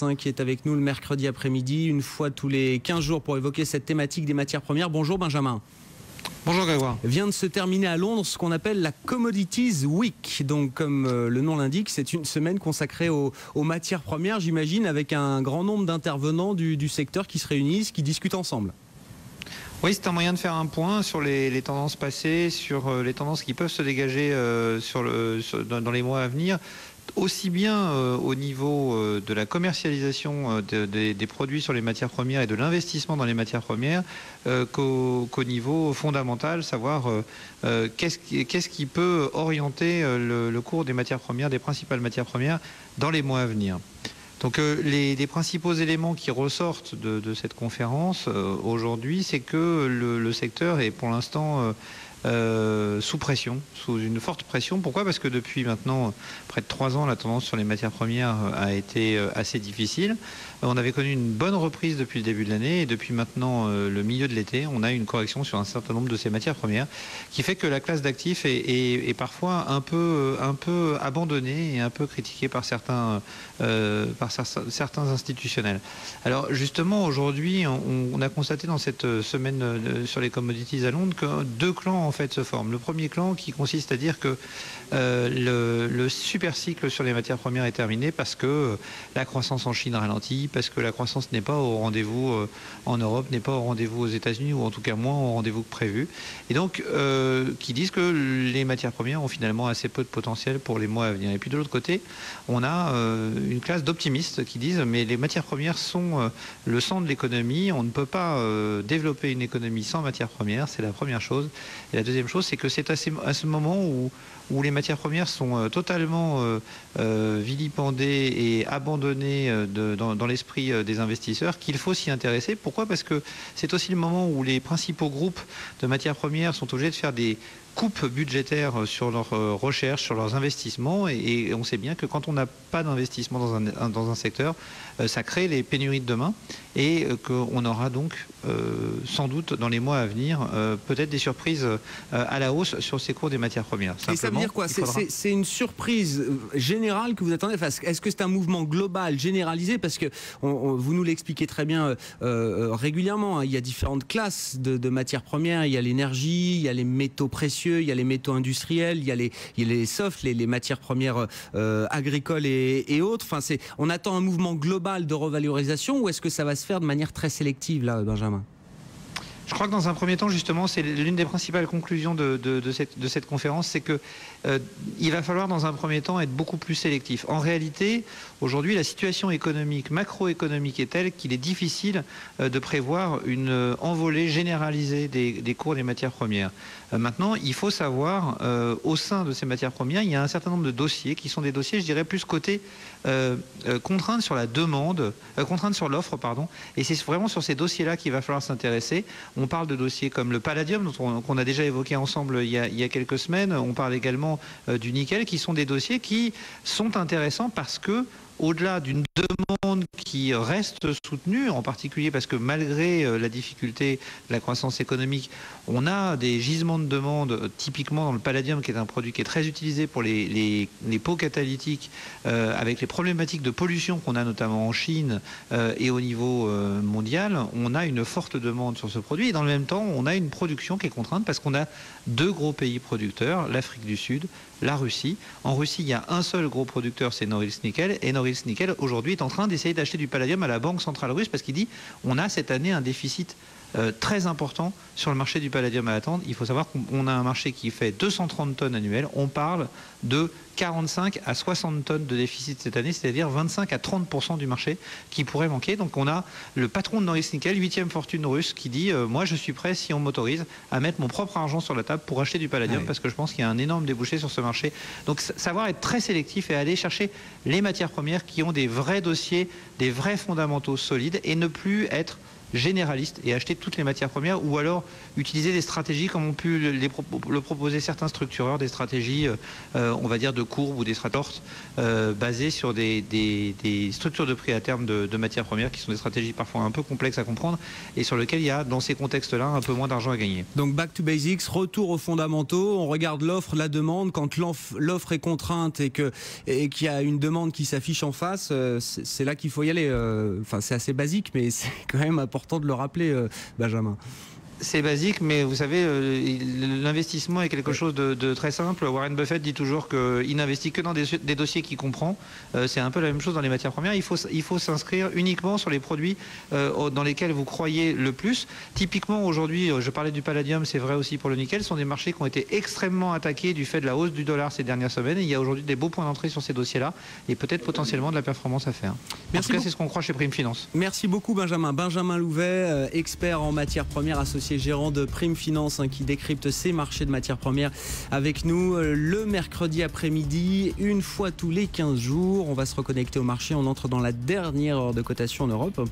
Martin qui est avec nous le mercredi après-midi, une fois tous les 15 jours pour évoquer cette thématique des matières premières. Bonjour Benjamin. Bonjour Grégoire. Vient de se terminer à Londres ce qu'on appelle la Commodities Week. Donc comme le nom l'indique, c'est une semaine consacrée aux matières premières, j'imagine, avec un grand nombre d'intervenants du secteur qui se réunissent, qui discutent ensemble. Oui, c'est un moyen de faire un point sur les tendances passées, sur les tendances qui peuvent se dégager dans les mois à venir, aussi bien au niveau de la commercialisation des produits sur les matières premières et de l'investissement dans les matières premières qu'au niveau fondamental, savoir qu'est-ce qui peut orienter le cours des matières premières, des principales matières premières dans les mois à venir. Donc les principaux éléments qui ressortent de cette conférence aujourd'hui, c'est que le secteur est pour l'instant sous pression, sous une forte pression. Pourquoi ? Parce que depuis maintenant près de 3 ans, la tendance sur les matières premières a été assez difficile. On avait connu une bonne reprise depuis le début de l'année et depuis maintenant le milieu de l'été, on a une correction sur un certain nombre de ces matières premières qui fait que la classe d'actifs est parfois un peu abandonnée et un peu critiquée par certains institutionnels. Alors justement aujourd'hui, on a constaté dans cette semaine sur les commodities à Londres que 2 clans en fait se forment. Le premier clan qui consiste à dire que le super cycle sur les matières premières est terminé parce que la croissance en Chine ralentit, parce que la croissance n'est pas au rendez-vous en Europe, n'est pas au rendez-vous aux États-Unis, ou en tout cas moins au rendez-vous que prévu. Et donc, qui disent que les matières premières ont finalement assez peu de potentiel pour les mois à venir. Et puis de l'autre côté, on a une classe d'optimistes qui disent mais les matières premières sont le sang de l'économie, on ne peut pas développer une économie sans matières premières, c'est la première chose. Et la deuxième chose, c'est que c'est à ce moment où les matières premières sont totalement vilipendées et abandonnées dans l'esprit des investisseurs qu'il faut s'y intéresser. Pourquoi ? Parce que c'est aussi le moment où les principaux groupes de matières premières sont obligés de faire des coupes budgétaires sur leurs recherches, sur leurs investissements, et on sait bien que quand on n'a pas d'investissement dans un secteur, ça crée les pénuries de demain, et qu'on aura donc sans doute dans les mois à venir peut-être des surprises à la hausse sur ces cours des matières premières. Et ça veut dire quoi ? C'est une surprise générale que vous attendez ? Enfin, est-ce que c'est un mouvement global, généralisé ? Parce que vous nous l'expliquez très bien régulièrement, hein, il y a différentes classes de matières premières, il y a l'énergie, il y a les métaux précieux, il y a les métaux industriels, il y a les softs, les matières premières agricoles et autres. Enfin, on attend un mouvement global de revalorisation, ou est-ce que ça va se faire de manière très sélective, là, Benjamin ? Je crois que dans un premier temps, justement, c'est l'une des principales conclusions de cette conférence, c'est que il va falloir dans un premier temps être beaucoup plus sélectif. En réalité, aujourd'hui, la situation économique, macroéconomique est telle qu'il est difficile de prévoir une envolée généralisée des cours des matières premières. Maintenant, il faut savoir, au sein de ces matières premières, il y a un certain nombre de dossiers qui sont des dossiers, je dirais, plus côté contrainte sur la demande, contrainte sur l'offre, pardon. Et c'est vraiment sur ces dossiers-là qu'il va falloir s'intéresser. On parle de dossiers comme le palladium, qu'on a déjà évoqué ensemble il y a quelques semaines. On parle également du nickel, qui sont des dossiers qui sont intéressants parce que, au-delà d'une demande qui reste soutenue, en particulier parce que malgré la difficulté de la croissance économique, on a des gisements de demande, typiquement dans le palladium, qui est un produit qui est très utilisé pour les pots catalytiques, avec les problématiques de pollution qu'on a notamment en Chine et au niveau mondial. On a une forte demande sur ce produit, et dans le même temps, on a une production qui est contrainte parce qu'on a 2 gros pays producteurs, l'Afrique du Sud, la Russie. En Russie, il y a un seul gros producteur, c'est Norilsk Nickel, et Norilsk Nickel aujourd'hui est en train d'essayer d'acheter du palladium à la Banque centrale russe parce qu'il dit on a cette année un déficit très important sur le marché du palladium à attendre. Il faut savoir qu'on a un marché qui fait 230 tonnes annuelles. On parle de 45 à 60 tonnes de déficit cette année, c'est-à-dire 25 à 30% du marché qui pourrait manquer. Donc on a le patron de Norilsk Nickel, 8e fortune russe, qui dit moi je suis prêt, si on m'autorise, à mettre mon propre argent sur la table pour acheter du palladium, parce que je pense qu'il y a un énorme débouché sur ce marché. Donc savoir être très sélectif et aller chercher les matières premières qui ont des vrais dossiers, des vrais fondamentaux solides, et ne plus être généraliste et acheter toutes les matières premières, ou alors utiliser des stratégies comme ont pu le proposer certains structureurs, des stratégies, on va dire, de courbe ou des stratégies basées sur des structures de prix à terme de matières premières, qui sont des stratégies parfois un peu complexes à comprendre et sur lesquelles il y a, dans ces contextes-là, un peu moins d'argent à gagner. Donc back to basics, retour aux fondamentaux, on regarde l'offre, la demande. Quand l'offre est contrainte et qu'il y a une demande qui s'affiche en face, c'est là qu'il faut y aller. Enfin, c'est assez basique, mais c'est quand même important de le rappeler, Benjamin. C'est basique, mais vous savez, l'investissement est quelque chose de très simple. Warren Buffett dit toujours qu'il n'investit que dans des dossiers qu'il comprend. C'est un peu la même chose dans les matières premières. Il faut s'inscrire uniquement sur les produits dans lesquels vous croyez le plus. Typiquement, aujourd'hui, je parlais du palladium, c'est vrai aussi pour le nickel, ce sont des marchés qui ont été extrêmement attaqués du fait de la hausse du dollar ces dernières semaines. Et il y a aujourd'hui des beaux points d'entrée sur ces dossiers-là et peut-être potentiellement de la performance à faire. En tout cas, c'est ce qu'on croit chez Prime Finance. Merci beaucoup, Benjamin. Benjamin Louvet, expert en matières premières, associé gérant de Prime Finance, qui décrypte ces marchés de matières premières avec nous le mercredi après-midi, une fois tous les 15 jours. On va se reconnecter au marché, on entre dans la dernière heure de cotation en Europe.